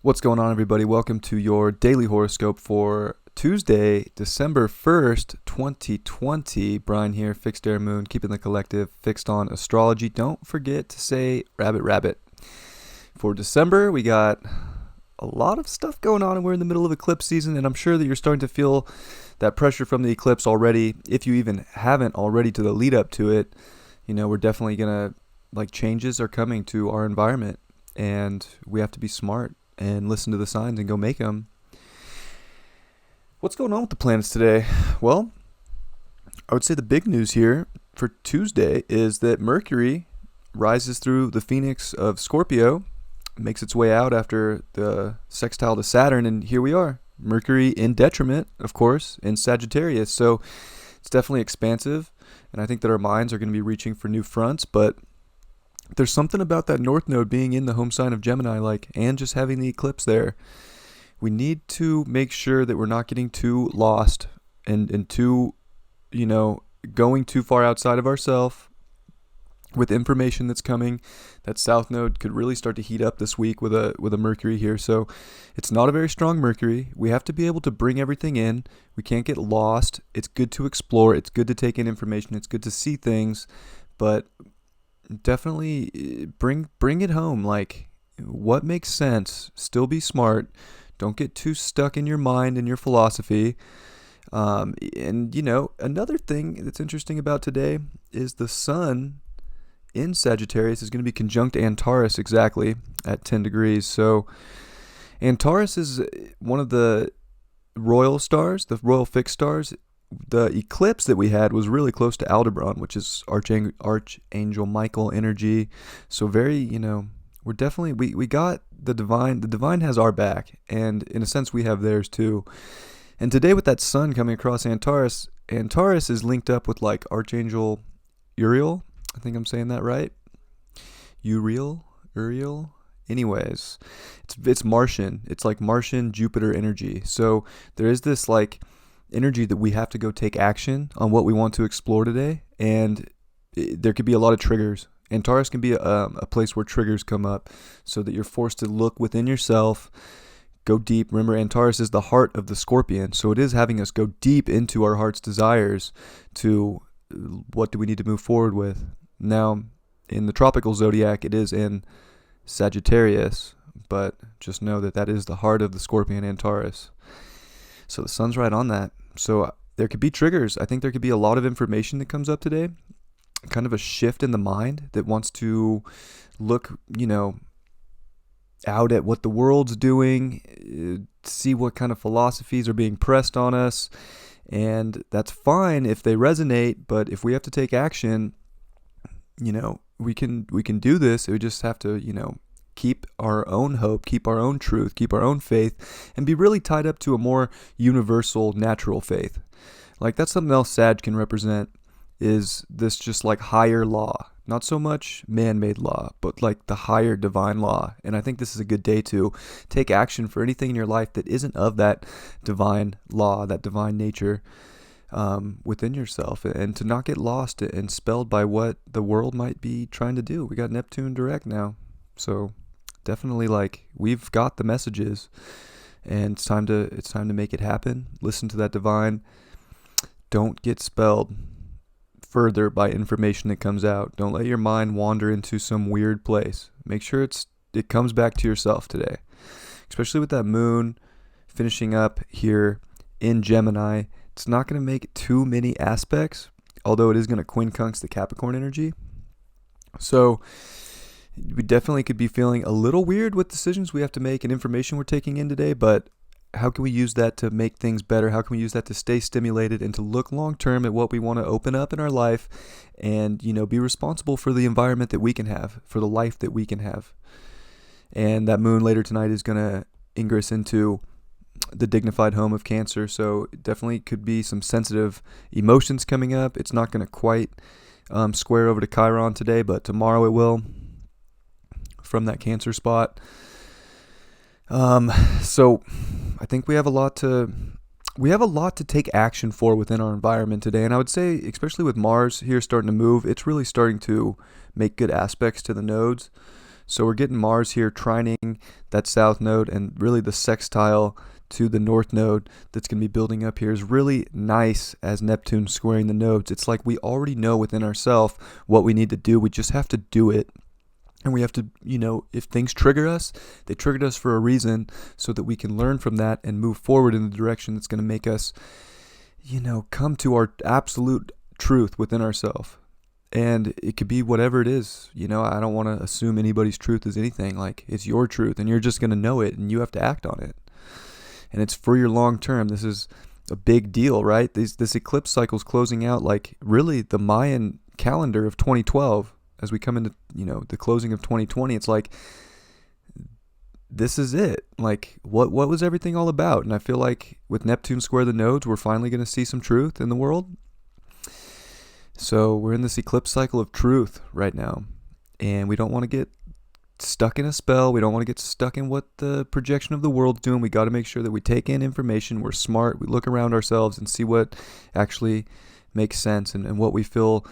What's going on, everybody? Welcome to your daily horoscope for Tuesday, December 1st, 2020. Brian here, Fixed Air Moon, keeping the collective fixed on astrology. Don't forget to say rabbit, rabbit. For December, we got a lot of stuff going on, and we're in the middle of eclipse season, and I'm sure that you're starting to feel that pressure from the eclipse already. If you even haven't already to the lead up to it, we're definitely going to, changes are coming to our environment, and we have to be smart and listen to the signs and go make them. What's going on with the planets today? Well, I would say the big news here for Tuesday is that Mercury rises through the Phoenix of Scorpio, makes its way out after the sextile to Saturn, and here we are. Mercury in detriment, of course, in Sagittarius. So it's definitely expansive, and I think that our minds are going to be reaching for new fronts, but there's something about that North Node being in the home sign of Gemini, and just having the eclipse there. We need to make sure that we're not getting too lost and too, going too far outside of ourselves with information that's coming. That South Node could really start to heat up this week with a Mercury here. So it's not a very strong Mercury. We have to be able to bring everything in. We can't get lost. It's good to explore. It's good to take in information. It's good to see things, but definitely bring it home. What makes sense? Still be smart. Don't get too stuck in your mind and your philosophy. And another thing that's interesting about today is the sun in Sagittarius is going to be conjunct Antares exactly at 10 degrees. So Antares is one of the royal stars, the royal fixed stars. The eclipse that we had was really close to Aldebaran, which is Archangel Michael energy. So very, we're definitely, we got the divine. The divine has our back, and in a sense we have theirs too. And today with that sun coming across Antares is linked up with Archangel Uriel. I think I'm saying that right. Uriel. Anyways, it's Martian. It's like Martian Jupiter energy. So there is this energy that we have to go take action on what we want to explore today, and there could be a lot of triggers. Antares can be a place where triggers come up, so that you're forced to look within yourself, go deep. Remember, Antares is the heart of the Scorpion, so it is having us go deep into our heart's desires to what do we need to move forward with. Now, in the tropical zodiac, it is in Sagittarius, but just know that is the heart of the Scorpion, Antares. So the sun's right on that. So there could be triggers. I think there could be a lot of information that comes up today, kind of a shift in the mind that wants to look, out at what the world's doing, see what kind of philosophies are being pressed on us. And that's fine if they resonate, but if we have to take action, we can do this. We just have to, keep our own hope, keep our own truth, keep our own faith, and be really tied up to a more universal, natural faith. That's something else Sag can represent, is this just higher law. Not so much man-made law, but the higher divine law. And I think this is a good day to take action for anything in your life that isn't of that divine law, that divine nature within yourself, and to not get lost and spelled by what the world might be trying to do. We got Neptune direct now. So definitely we've got the messages, and it's time to make it happen. Listen to that divine. Don't get spelled further by information that comes out. Don't let your mind wander into some weird place. Make sure it comes back to yourself today, especially with that moon finishing up here in Gemini. It's not going to make too many aspects, although it is going to quincunx the Capricorn energy. So we definitely could be feeling a little weird with decisions we have to make and information we're taking in today, but how can we use that to make things better? How can we use that to stay stimulated and to look long term at what we want to open up in our life, and be responsible for the environment that we can have, for the life that we can have? And that moon later tonight is going to ingress into the dignified home of Cancer, so it definitely could be some sensitive emotions coming up. It's not going to quite square over to Chiron today, but tomorrow it will, from that Cancer spot. So I think we have a lot to take action for within our environment today. And I would say, especially with Mars here starting to move, it's really starting to make good aspects to the nodes. So we're getting Mars here trining that south node, and really the sextile to the north node that's going to be building up here is really nice as Neptune squaring the nodes. It's like we already know within ourselves what we need to do. We just have to do it. And we have to, if things trigger us, they triggered us for a reason, so that we can learn from that and move forward in the direction that's going to make us, come to our absolute truth within ourselves. And it could be whatever it is. I don't want to assume anybody's truth is anything. Like, it's your truth, and you're just going to know it, and you have to act on it. And it's for your long term. This is a big deal, right? This eclipse cycle is closing out, like, really the Mayan calendar of 2012. As we come into, the closing of 2020, it's like, this is it. Like, what was everything all about? And I feel like with Neptune square the nodes, we're finally going to see some truth in the world. So we're in this eclipse cycle of truth right now. And we don't want to get stuck in a spell. We don't want to get stuck in what the projection of the world's doing. We got to make sure that we take in information. We're smart. We look around ourselves and see what actually makes sense, and what we feel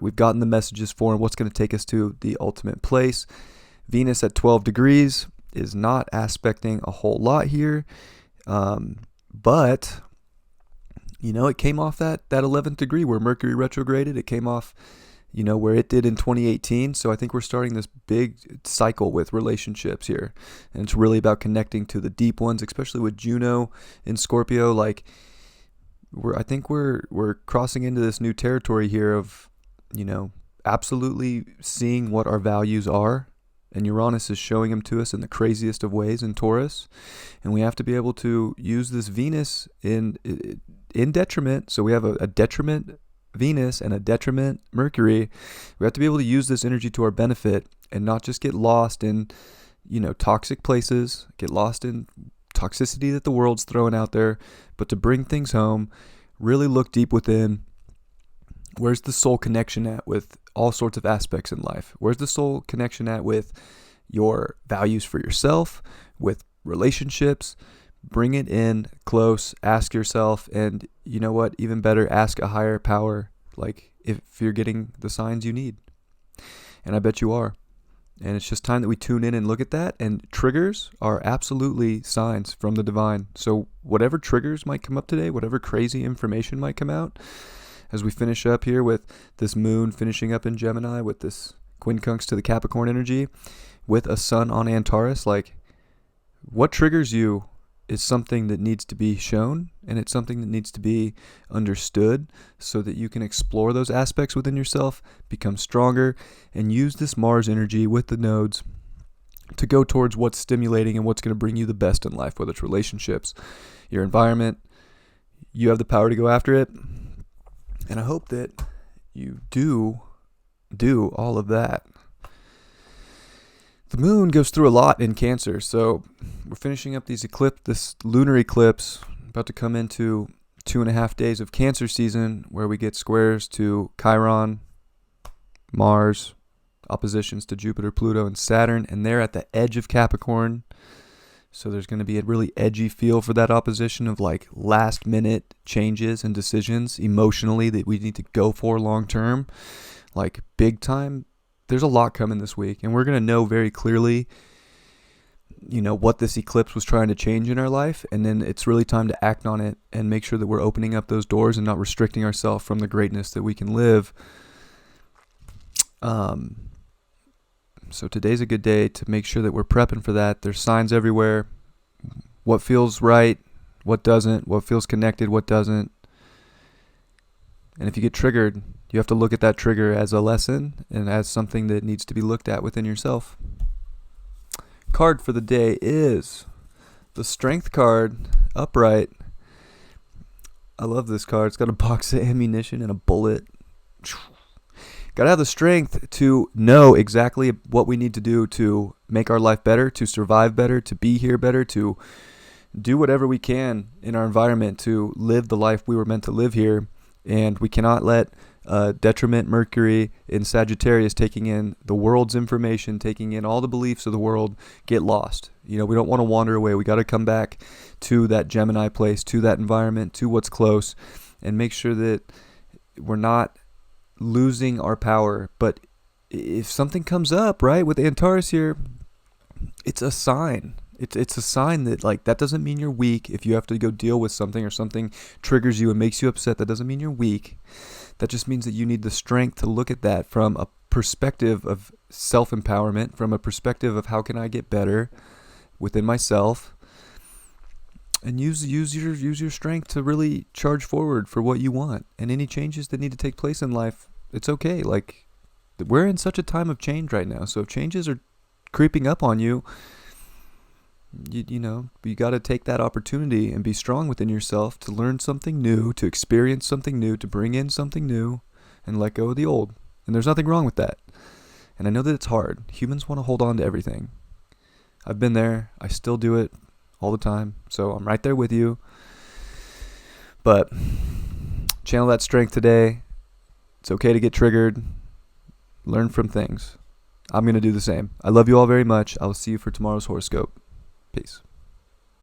we've gotten the messages for, and what's going to take us to the ultimate place. Venus at 12 degrees is not aspecting a whole lot here, but it came off that 11th degree where Mercury retrograded. It came off where it did in 2018. So I think we're starting this big cycle with relationships here, and it's really about connecting to the deep ones, especially with Juno in Scorpio. Like, I think we're crossing into this new territory here of, absolutely seeing what our values are. And Uranus is showing them to us in the craziest of ways in Taurus. And we have to be able to use this Venus in detriment. So we have a detriment Venus and a detriment Mercury. We have to be able to use this energy to our benefit and not just get lost in, toxic places, get lost in toxicity that the world's throwing out there, but to bring things home, really look deep within. Where's the soul connection at with all sorts of aspects in life? Where's the soul connection at with your values for yourself, with relationships? Bring it in close, ask yourself, and you know what, even better, ask a higher power, like if you're getting the signs you need. And I bet you are. And it's just time that we tune in and look at that. And triggers are absolutely signs from the divine. So whatever triggers might come up today, whatever crazy information might come out, as we finish up here with this moon finishing up in Gemini, with this quincunx to the Capricorn energy, with a sun on Antares, like, what triggers you is something that needs to be shown, and it's something that needs to be understood so that you can explore those aspects within yourself, become stronger, and use this Mars energy with the nodes to go towards what's stimulating and what's going to bring you the best in life, whether it's relationships, your environment. You have the power to go after it, and I hope that you do all of that. The moon goes through a lot in Cancer, so we're finishing up this lunar eclipse, about to come into 2.5 days of Cancer season, where we get squares to Chiron, Mars, oppositions to Jupiter, Pluto, and Saturn, and they're at the edge of Capricorn. So there's going to be a really edgy feel for that opposition of like last minute changes and decisions emotionally that we need to go for long term, like big time. There's a lot coming this week, and we're going to know very clearly, what this eclipse was trying to change in our life, and then it's really time to act on it and make sure that we're opening up those doors and not restricting ourselves from the greatness that we can live. So today's a good day to make sure that we're prepping for that. There's signs everywhere. What feels right, what doesn't, what feels connected, what doesn't. And if you get triggered, you have to look at that trigger as a lesson and as something that needs to be looked at within yourself. Card for the day is the Strength card, upright. I love this card. It's got a box of ammunition and a bullet. Got to have the strength to know exactly what we need to do to make our life better, to survive better, to be here better, to do whatever we can in our environment to live the life we were meant to live here. And we cannot let detriment Mercury in Sagittarius, taking in the world's information, taking in all the beliefs of the world, get lost. We don't want to wander away. We got to come back to that Gemini place, to that environment, to what's close, and make sure that we're not losing our power, but if something comes up, right, with Antares here, it's a sign. It's a sign that, like, that doesn't mean you're weak. If you have to go deal with something, or something triggers you and makes you upset, that doesn't mean you're weak. That just means that you need the strength to look at that from a perspective of self-empowerment, from a perspective of how can I get better within myself, and use your strength to really charge forward for what you want. And any changes that need to take place in life, it's okay. Like, we're in such a time of change right now. So if changes are creeping up on you, you got to take that opportunity and be strong within yourself to learn something new, to experience something new, to bring in something new, and let go of the old. And there's nothing wrong with that. And I know that it's hard. Humans want to hold on to everything. I've been there. I still do it all the time. So I'm right there with you. But channel that strength today. It's okay to get triggered. Learn from things. I'm going to do the same. I love you all very much. I will see you for tomorrow's horoscope. Peace.